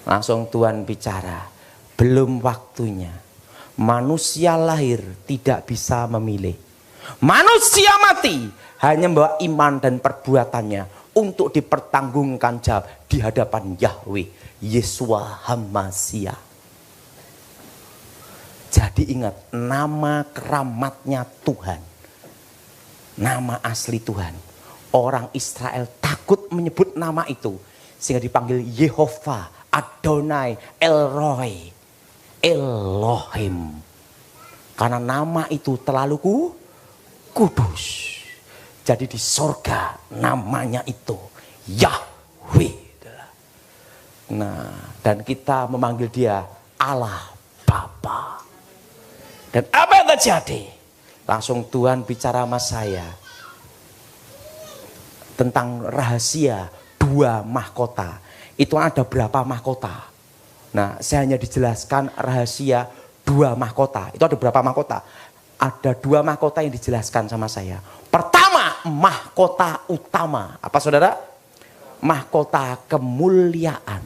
Langsung Tuhan bicara, belum waktunya. Manusia lahir tidak bisa memilih. Manusia mati hanya membawa iman dan perbuatannya untuk dipertanggungan jawab di hadapan Yahweh, Yeshua HaMashiach. Jadi ingat, nama keramatnya Tuhan, nama asli Tuhan. Orang Israel takut menyebut nama itu, sehingga dipanggil Yehova, Adonai, Elroy, Elohim. Karena nama itu terlalu kudus. Jadi di sorga namanya itu Yahweh. Nah, dan kita memanggil dia Allah Bapa. Dan apa yang terjadi? Langsung Tuhan bicara sama saya tentang rahasia 2 mahkota. Itu ada berapa mahkota? Nah, saya hanya dijelaskan rahasia 2 mahkota. Itu ada berapa mahkota? Ada 2 mahkota yang dijelaskan sama saya. Pertama, mahkota utama. Apa saudara? Mahkota kemuliaan.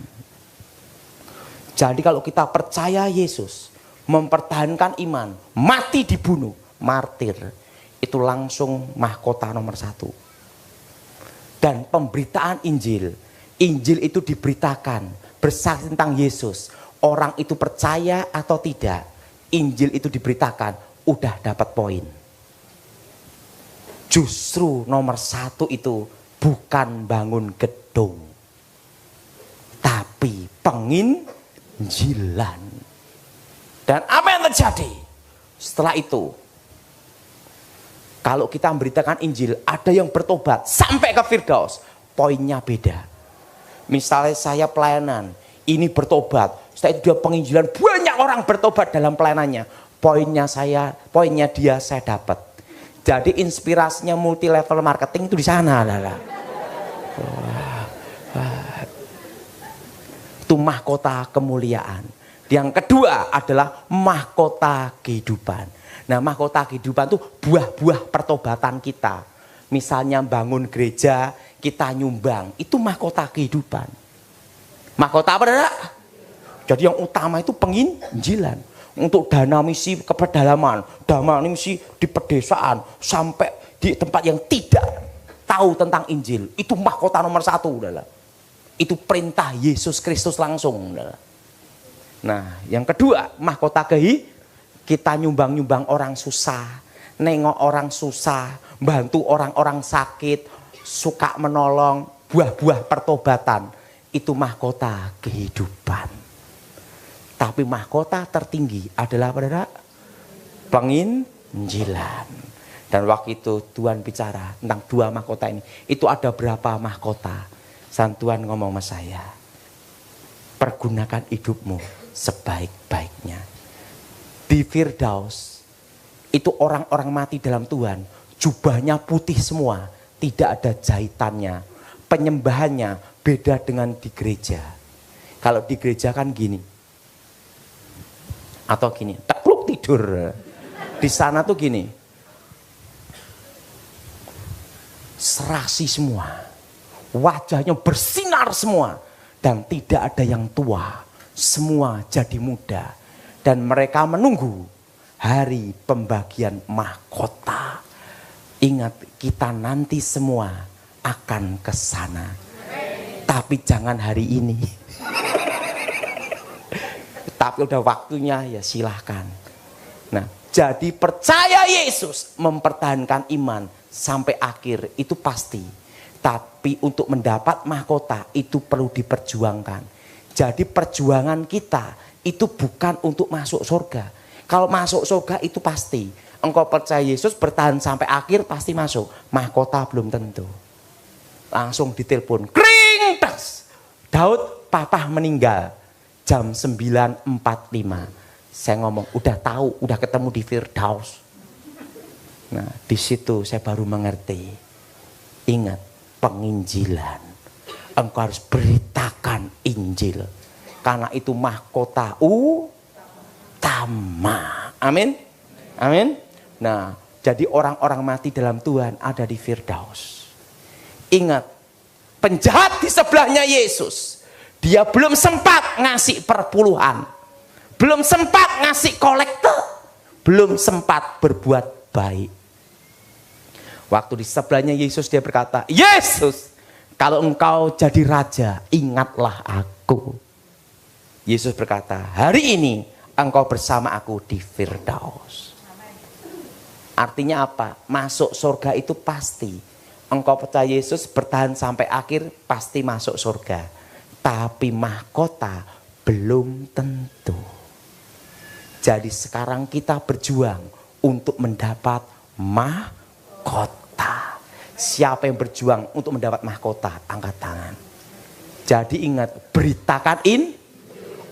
Jadi kalau kita percaya Yesus, mempertahankan iman, mati dibunuh, martir, itu langsung mahkota nomor 1. Dan pemberitaan Injil, Injil itu diberitakan, bersaksi tentang Yesus. Orang itu percaya atau tidak, Injil itu diberitakan, udah dapat poin. Justru nomor 1 itu bukan bangun gedung, tapi penginjilan. Dan apa yang terjadi? Setelah itu, kalau kita memberitakan Injil, ada yang bertobat sampai ke Firdaus, poinnya beda. Misalnya saya pelayanan, ini bertobat, setelah itu dia penginjilan, banyak orang bertobat dalam pelayanannya. Poinnya dia saya dapat. Jadi inspirasinya multi level marketing itu di sana. Itu mahkota kemuliaan. Yang kedua adalah mahkota kehidupan. Nah, mahkota kehidupan itu buah-buah pertobatan kita. Misalnya bangun gereja, kita nyumbang, itu mahkota kehidupan. Mahkota apa, Saudara? Jadi yang utama itu penginjilan. Untuk dana misi ke pedalaman, dana misi di pedesaan, sampai di tempat yang tidak tahu tentang Injil. Itu mahkota nomor 1, Saudara. Itu perintah Yesus Kristus langsung, Saudara. Nah, yang kedua, mahkota kita nyumbang-nyumbang orang susah, nengok orang susah, bantu orang-orang sakit, suka menolong, buah-buah pertobatan. Itu mahkota kehidupan. Tapi mahkota tertinggi adalah pada penginjilan. Dan waktu itu Tuhan bicara tentang 2 mahkota ini. Itu ada berapa mahkota? Dan Tuhan ngomong sama saya, pergunakan hidupmu sebaik-baiknya. Di Firdaus, itu orang-orang mati dalam Tuhan, jubahnya putih semua, tidak ada jahitannya. Penyembahannya beda dengan di gereja. Kalau di gereja kan gini, atau gini, tepluk tidur. Di sana tuh gini, serasi semua, wajahnya bersinar semua, dan tidak ada yang tua, semua jadi muda, dan mereka menunggu hari pembagian mahkota. Ingat, kita nanti semua akan ke sana, tapi jangan hari ini. Tapi udah waktunya, ya silahkan. Nah, jadi percaya Yesus, mempertahankan iman sampai akhir itu pasti. Tapi untuk mendapat mahkota itu perlu diperjuangkan. Jadi perjuangan kita itu bukan untuk masuk surga. Kalau masuk surga itu pasti. Engkau percaya Yesus, bertahan sampai akhir pasti masuk. Mahkota belum tentu. Langsung ditelepon, kring tas. Daud, papa meninggal. Jam 9.45. Saya ngomong, udah tahu, udah ketemu di Firdaus. Nah, di situ saya baru mengerti. Ingat, penginjilan. Engkau harus beritakan Injil. Karena itu mahkota utama. Amin. Amin. Nah, jadi orang-orang mati dalam Tuhan ada di Firdaus. Ingat, penjahat di sebelahnya Yesus. Dia belum sempat ngasih perpuluhan, belum sempat ngasih kolekte, belum sempat berbuat baik. Waktu di sebelahnya Yesus, dia berkata, Yesus, kalau engkau jadi raja, ingatlah aku. Yesus berkata, hari ini engkau bersama aku di Firdaus. Artinya apa? Masuk surga itu pasti. Engkau percaya Yesus, bertahan sampai akhir, pasti masuk surga. Tapi mahkota belum tentu. Jadi sekarang kita berjuang untuk mendapat mahkota. Siapa yang berjuang untuk mendapat mahkota? Angkat tangan. Jadi ingat, beritakan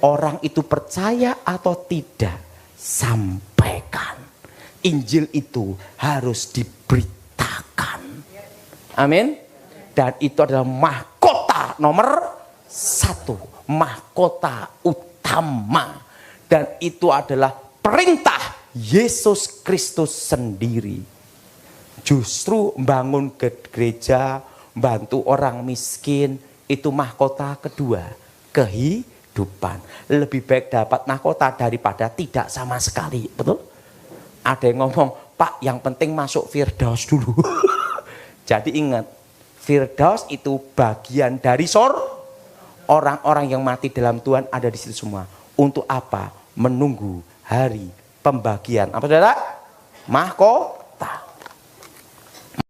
orang itu percaya atau tidak, sampaikan. Injil itu harus diberitakan. Amin. Dan itu adalah mahkota nomor 1, mahkota utama. Dan itu adalah perintah Yesus Kristus sendiri. Justru membangun gereja, bantu orang miskin, itu mahkota kedua, kehidupan. Lebih baik dapat mahkota daripada tidak sama sekali, betul? Ada yang ngomong, Pak, yang penting masuk Firdaus dulu. Jadi ingat, Firdaus itu bagian dari orang-orang yang mati dalam Tuhan ada di situ semua. Untuk apa? Menunggu hari pembagian. Apa saudara? Mahkota.